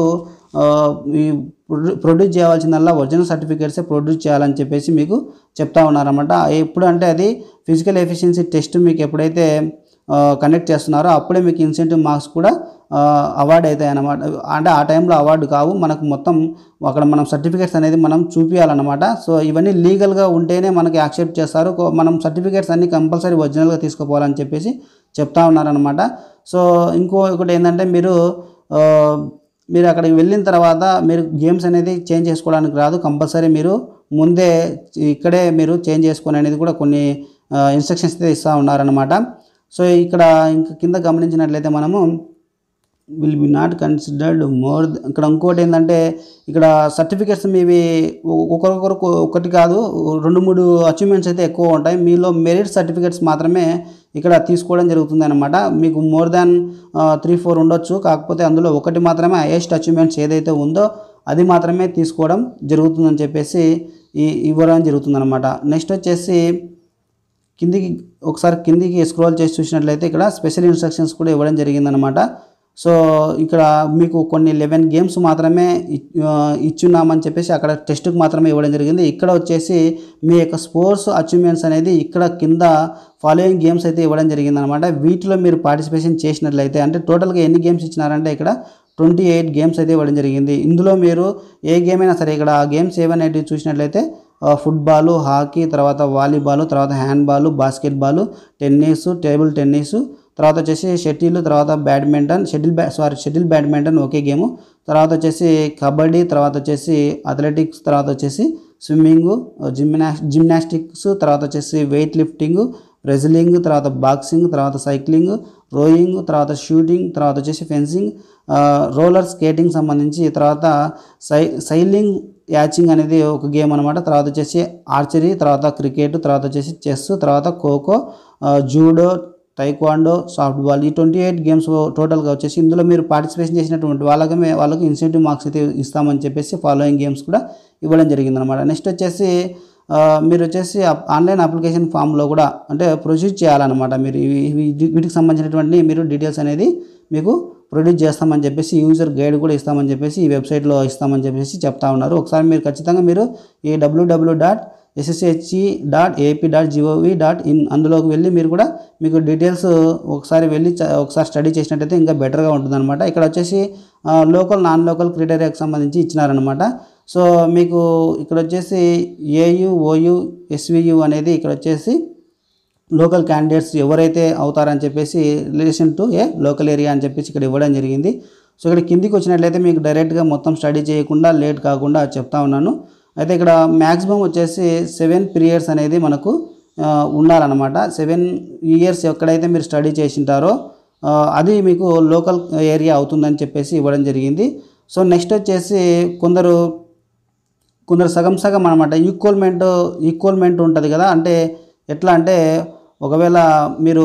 ప్రొడ్యూస్ చేయాల్సిందల్లా ఒరిజినల్ సర్టిఫికేట్సే ప్రొడ్యూస్ చేయాలని చెప్పేసి మీకు చెప్తా ఉన్నారన్నమాట. ఎప్పుడు అంటే అది ఫిజికల్ ఎఫిషియన్సీ టెస్ట్ మీకు ఎప్పుడైతే కండక్ట్ చేస్తున్నారో అప్పుడే మీకు ఇన్సెంటివ్ మార్క్స్ కూడా అవార్డు అవుతాయి అన్నమాట. అంటే ఆ టైంలో అవార్డు కావు, మనకు మొత్తం అక్కడ మనం సర్టిఫికేట్స్ అనేది మనం చూపించాలన్నమాట. సో ఇవన్నీ లీగల్గా ఉంటేనే మనకి యాక్సెప్ట్ చేస్తారు. మనం సర్టిఫికేట్స్ అన్నీ కంపల్సరీ ఒరిజినల్గా తీసుకుపోవాలని చెప్పేసి చెప్తా ఉన్నారనమాట. సో ఇంకొకటి ఏంటంటే మీరు అక్కడికి వెళ్ళిన తర్వాత మీరు గేమ్స్ అనేది చేంజ్ చేసుకోవడానికి రాదు, కంపల్సరీ మీరు ముందే ఇక్కడే మీరు చేంజ్ చేసుకుని అనేది కూడా కొన్ని ఇన్స్ట్రక్షన్స్ అయితే ఇస్తూ ఉన్నారనమాట. సో ఇక్కడ ఇంకా కింద గమనించినట్లయితే మనము will be not considered more. ఇక్కడ ఇంకోటి ఏంటంటే ఇక్కడ సర్టిఫికేట్స్ మీవి ఒకరికొకరు ఒకటి కాదు 2-3 అచీవ్మెంట్స్ అయితే ఎక్కువ ఉంటాయి. మీలో మెరిట్ సర్టిఫికేట్స్ మాత్రమే ఇక్కడ తీసుకోవడం జరుగుతుంది అనమాట. మీకు మోర్ దాన్ 3-4 ఉండొచ్చు, కాకపోతే అందులో ఒకటి మాత్రమే హైయెస్ట్ అచీవ్మెంట్స్ ఏదైతే ఉందో అది మాత్రమే తీసుకోవడం జరుగుతుందని చెప్పేసి ఇవ్వడం జరుగుతుందన్నమాట. నెక్స్ట్ వచ్చేసి కిందికి స్క్రోల్ చేసి చూసినట్లయితే ఇక్కడ స్పెషల్ ఇన్స్ట్రక్షన్స్ కూడా ఇవ్వడం జరిగిందనమాట. సో ఇక్కడ మీకు కొన్ని 11 గేమ్స్ మాత్రమే ఇచ్చున్నామని చెప్పేసి అక్కడ టెస్ట్కి మాత్రమే ఇవ్వడం జరిగింది. ఇక్కడ వచ్చేసి మీ యొక్క స్పోర్ట్స్ అచీవ్మెంట్స్ అనేది ఇక్కడ కింద ఫాలోయింగ్ గేమ్స్ అయితే ఇవ్వడం జరిగిందనమాట. వీటిలో మీరు పార్టిసిపేషన్ చేసినట్లయితే అంటే టోటల్గా ఎన్ని గేమ్స్ ఇచ్చినారంటే ఇక్కడ 28 గేమ్స్ అయితే ఇవ్వడం జరిగింది. ఇందులో మీరు ఏ గేమ్ అయినా సరే ఇక్కడ గేమ్స్ ఏవనేటివి చూసినట్లయితే ఫుట్బాల్, హాకీ, తర్వాత వాలీబాల్, తర్వాత handball, basketball, tennis, table tennis, తర్వాత వచ్చేసి షటిల్, తర్వాత బ్యాడ్మింటన్, షటిల్ బ్యాడ్మింటన్ ఒకే గేము, తర్వాత వచ్చేసి కబడ్డీ, తర్వాత వచ్చేసి అథ్లెటిక్స్, తర్వాత వచ్చేసి స్విమ్మింగ్, జిమ్నాస్టిక్స్, తర్వాత వచ్చేసి వెయిట్ లిఫ్టింగ్, రెజ్లింగ్, తర్వాత బాక్సింగ్, తర్వాత సైక్లింగ్, రోయింగ్, తర్వాత షూటింగ్, తర్వాత వచ్చేసి ఫెన్సింగ్, రోలర్ స్కేటింగ్ సంబంధించి, తర్వాత సైలింగ్, యాచింగ్ అనేది ఒక గేమ్ అనమాట, తర్వాత వచ్చేసి ఆర్చరీ, తర్వాత క్రికెట్, తర్వాత వచ్చేసి చెస్, తర్వాత ఖోఖో, జూడో, టైక్వాండో, సాఫ్ట్బాల్, ఈ 28 గేమ్స్ టోటల్గా వచ్చేసి ఇందులో మీరు పార్టిసిపేషన్ చేసినటువంటి వాళ్ళకి ఇన్సెంటివ్ మార్క్స్ అయితే ఇస్తామని చెప్పేసి ఫాలోయింగ్ గేమ్స్ కూడా ఇవ్వడం జరిగిందనమాట. నెక్స్ట్ వచ్చేసి మీరు వచ్చేసి ఆన్లైన్ అప్లికేషన్ ఫామ్లో కూడా అంటే ప్రొసీడ్ చేయాలన్నమాట. మీరు వీటికి సంబంధించినటువంటి మీరు డీటెయిల్స్ అనేది మీకు ప్రొడ్యూస్ చేస్తామని చెప్పేసి యూజర్ గైడ్ కూడా ఇస్తామని చెప్పేసి ఈ వెబ్సైట్లో ఇస్తామని చెప్పేసి చెప్తా ఉన్నారు. ఒకసారి మీరు ఖచ్చితంగా మీరు ఈ www.sshi.ap.gov.in అందులోకి వెళ్ళి మీరు కూడా మీకు డీటెయిల్స్ ఒకసారి స్టడీ చేసినట్టయితే ఇంకా బెటర్గా ఉంటుందన్నమాట. ఇక్కడ వచ్చేసి లోకల్ నాన్ లోకల్ క్రైటీరియాకి సంబంధించి ఇచ్చినారనమాట. సో మీకు ఇక్కడ వచ్చేసి ఏయు, ఓయు, ఎస్వియు అనేది ఇక్కడ వచ్చేసి లోకల్ క్యాండిడేట్స్ ఎవరైతే అవుతారని చెప్పేసి relation to A local area అని చెప్పేసి ఇక్కడ ఇవ్వడం జరిగింది. సో ఇక్కడ కిందికి వచ్చినట్లయితే మీకు డైరెక్ట్గా మొత్తం స్టడీ చేయకుండా లేట్ కాకుండా చెప్తా ఉన్నాను. అయితే ఇక్కడ మ్యాక్సిమం వచ్చేసి 7 పీరియడ్స్ అనేది మనకు ఉండాలన్నమాట. 7 ఇయర్స్ ఎక్కడైతే మీరు స్టడీ చేసింటారో అది మీకు లోకల్ ఏరియా అవుతుందని చెప్పేసి ఇవ్వడం జరిగింది. సో నెక్స్ట్ వచ్చేసి కొందరు సగం సగం అనమాట, ఈక్వల్మెంట్ ఉంటుంది కదా. అంటే ఎట్లా అంటే ఒకవేళ మీరు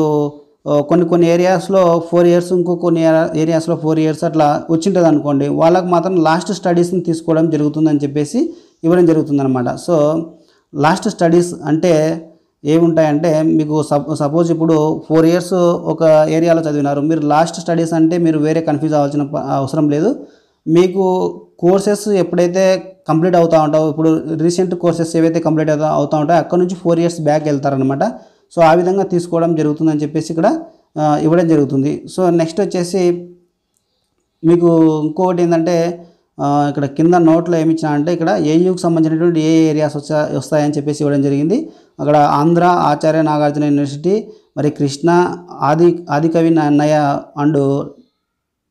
కొన్ని ఏరియాస్లో 4 ఇయర్స్, కొన్ని ఏరియాస్లో 4 ఇయర్స్ అట్లా వచ్చింటుంది అనుకోండి, వాళ్ళకు మాత్రం లాస్ట్ స్టడీస్ని తీసుకోవడం జరుగుతుందని చెప్పేసి ఇవ్వడం జరుగుతుందన్నమాట. సో లాస్ట్ స్టడీస్ అంటే ఏముంటాయంటే మీకు సపోజ్ ఇప్పుడు 4 ఇయర్స్ ఒక ఏరియాలో చదివినారు, మీరు లాస్ట్ స్టడీస్ అంటే మీరు వేరే కన్ఫ్యూజ్ అవ్వాల్సిన అవసరం లేదు. మీకు కోర్సెస్ ఎప్పుడైతే కంప్లీట్ అవుతూ ఉంటావో, ఇప్పుడు రీసెంట్ కోర్సెస్ ఏవైతే కంప్లీట్ అవుతూ ఉంటాయో అక్కడ నుంచి 4 ఇయర్స్ బ్యాక్ వెళ్తారనమాట. సో ఆ విధంగా తీసుకోవడం జరుగుతుందని చెప్పేసి ఇక్కడ ఇవ్వడం జరుగుతుంది. సో నెక్స్ట్ వచ్చేసి మీకు ఇంకొకటి ఏంటంటే ఇక్కడ కింద నోట్లో ఏమి ఇచ్చినా అంటే ఇక్కడ ఏయూకి సంబంధించినటువంటి ఏ ఏరియాస్ వస్తాయని చెప్పేసి ఇవ్వడం జరిగింది. అక్కడ ఆంధ్ర ఆచార్య నాగార్జున యూనివర్సిటీ, మరి కృష్ణ, ఆదికవి నన్నయ్య అండ్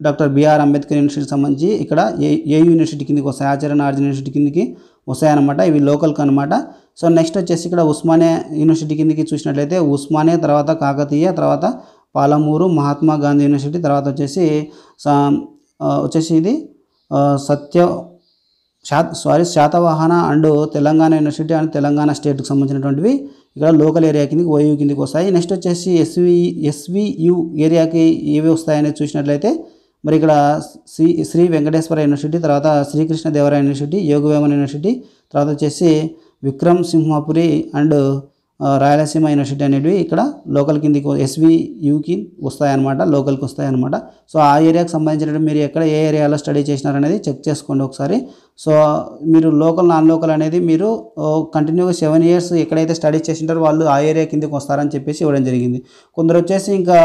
డాక్టర్ బిఆర్ అంబేద్కర్ యూనివర్సిటీకి సంబంధించి ఇక్కడ ఏ యూనివర్సిటీ కిందకి వస్తాయి, ఆచార్య నాగార్జున యూనివర్సిటీ కిందకి వస్తాయన్నమాట. ఇవి లోకల్కి అనమాట. సో నెక్స్ట్ వచ్చేసి ఇక్కడ ఉస్మానియా యూనివర్సిటీ కిందకి చూసినట్లయితే ఉస్మానియా, తర్వాత కాకతీయ, తర్వాత పాలమూరు, మహాత్మా గాంధీ యూనివర్సిటీ, తర్వాత వచ్చేసి ఇది Satavahana and Telangana university and Telangana స్టేట్కి సంబంధించినటువంటివి ఇక్కడ లోకల్ ఏరియా కిందకి ఓయూ కిందకి వస్తాయి. నెక్స్ట్ వచ్చేసి ఎస్వియు ఏరియాకి ఏవి వస్తాయనేది చూసినట్లయితే మరి ఇక్కడ శ్రీ వెంకటేశ్వర యూనివర్సిటీ, తర్వాత శ్రీకృష్ణదేవరాయ యూనివర్సిటీ, యోగవేమన్ యూనివర్సిటీ, తర్వాత వచ్చేసి విక్రమ్ సింహపురి అండ్ రాయలసీమ యూనివర్సిటీ అనేవి ఇక్కడ లోకల్ కిందకి ఎస్వియుకి వస్తాయన్నమాట, లోకల్కి వస్తాయన్నమాట. సో ఆ ఏరియాకి సంబంధించిన మీరు ఎక్కడ ఏ ఏరియాలో స్టడీ చేసినారనేది చెక్ చేసుకోండి ఒకసారి. సో మీరు లోకల్ నాన్ లోకల్ అనేది మీరు కంటిన్యూగా 7 ఇయర్స్ ఎక్కడైతే స్టడీ చేసింటారో వాళ్ళు ఆ ఏరియా కిందకి వస్తారని చెప్పేసి ఇవ్వడం జరిగింది. కొందరు వచ్చేసి ఇంకా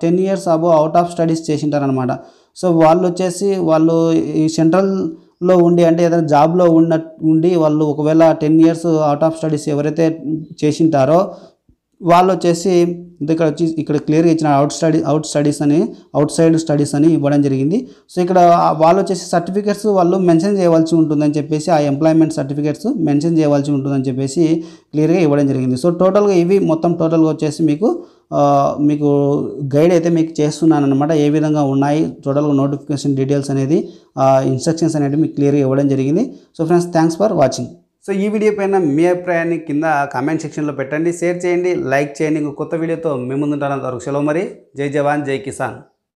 10 years above out of studies చేసింటారనమాట. సో వాళ్ళు ఈ సెంట్రల్లో ఉండి అంటే ఏదైనా జాబ్లో ఉండి వాళ్ళు ఒకవేళ 10 ఇయర్స్ అవుట్ ఆఫ్ స్టడీస్ ఎవరైతే చేసింటారో వాళ్ళు వచ్చేసి ఇక్కడ క్లియర్గా ఇచ్చిన అవుట్ సైడ్ స్టడీస్ అని ఇవ్వడం జరిగింది. సో ఇక్కడ వాళ్ళు వచ్చేసి సర్టిఫికేట్స్ వాళ్ళు మెన్షన్ చేయవలసి ఉంటుందని చెప్పేసి ఆ ఎంప్లాయ్మెంట్ సర్టిఫికేట్స్ మెన్షన్ చేయవలసి ఉంటుందని చెప్పేసి క్లియర్గా ఇవ్వడం జరిగింది. సో టోటల్గా ఇవి మొత్తం టోటల్గా వచ్చేసి మీకు గైడ్ అయితే మీకు చేస్తున్నాను అనమాట. ఏ విధంగా ఉన్నాయి టోటల్గా నోటిఫికేషన్ డీటెయిల్స్ అనేది ఇన్స్ట్రక్షన్స్ అనేది మీకు క్లియర్గా ఇవ్వడం జరిగింది. So friends, thanks for watching. So ఈ వీడియో పైన మీ అభిప్రాయాన్ని కింద కామెంట్ సెక్షన్లో పెట్టండి, షేర్ చేయండి, లైక్ చేయండి. ఇంకో కొత్త వీడియోతో మీ ముందుంటాను. అంతవరకు సెలవు మరి. జై జవాన్, జై కిసాన్.